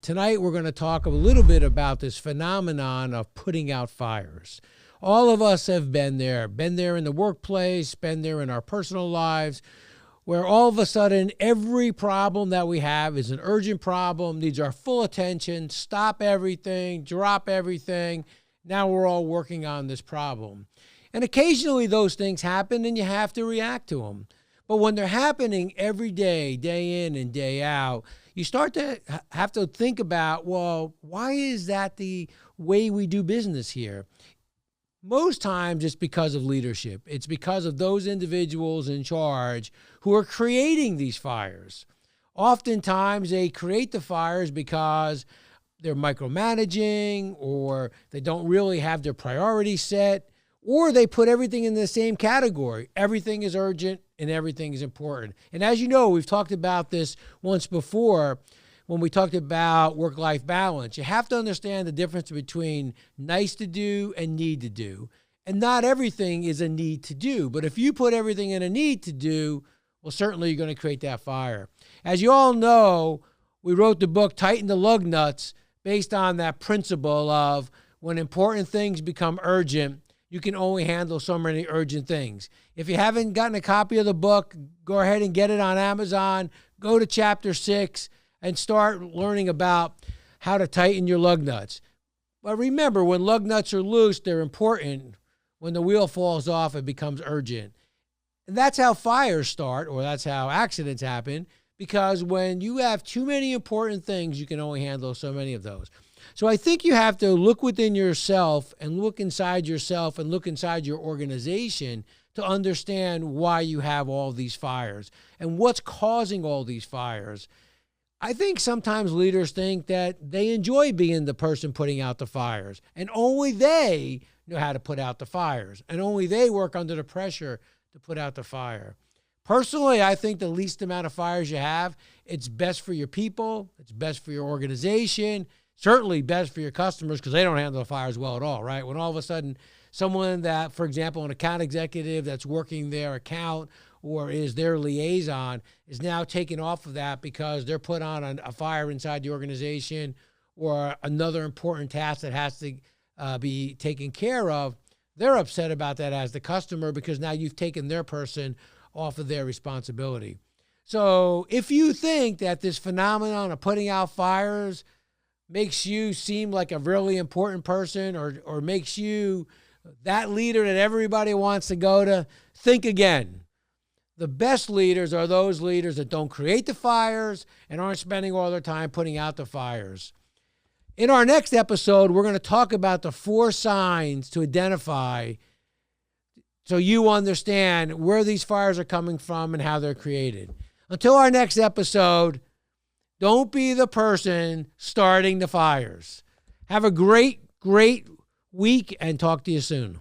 Tonight, we're going to talk a little bit about this phenomenon of putting out fires. All of us have been there in the workplace, been there in our personal lives, where all of a sudden, every problem that we have is an urgent problem, needs our full attention, stop everything, drop everything. Now we're all working on this problem. And occasionally those things happen and you have to react to them. But when they're happening every day, day in and day out, you start to have to think about, well, why is that the way we do business here? Most times it's because of leadership. It's because of those individuals in charge who are creating these fires. Oftentimes they create the fires because they're micromanaging, or they don't really have their priorities set, or they put everything in the same category. Everything is urgent and everything is important. And as you know, we've talked about this once before when we talked about work-life balance. You have to understand the difference between nice to do and need to do. And not everything is a need to do. But if you put everything in a need to do, well, certainly you're going to create that fire. As you all know, we wrote the book Tighten the Lug Nuts based on that principle of when important things become urgent, you can only handle so many urgent things. If you haven't gotten a copy of the book, go ahead and get it on Amazon. Go to chapter 6 and start learning about how to tighten your lug nuts. But remember, when lug nuts are loose, they're important. When the wheel falls off, it becomes urgent. And that's how fires start, or that's how accidents happen, because when you have too many important things, you can only handle so many of those. So I think you have to look within yourself and look inside yourself and look inside your organization to understand why you have all these fires and what's causing all these fires. I think sometimes leaders think that they enjoy being the person putting out the fires, and only they know how to put out the fires, and only they work under the pressure to put out the fire. Personally, I think the least amount of fires you have, it's best for your people, it's best for your organization, certainly best for your customers because they don't handle the fires well at all, right? When all of a sudden someone that, for example, an account executive that's working their account or is their liaison is now taken off of that because they're put on a fire inside the organization or another important task that has to be taken care of, they're upset about that as the customer because now you've taken their person off of their responsibility. So if you think that this phenomenon of putting out fires makes you seem like a really important person or makes you that leader that everybody wants to go to, think again. The best leaders are those leaders that don't create the fires and aren't spending all their time putting out the fires. In our next episode, we're going to talk about the 4 signs to identify so you understand where these fires are coming from and how they're created. Until our next episode, don't be the person starting the fires. Have a great, great week and talk to you soon.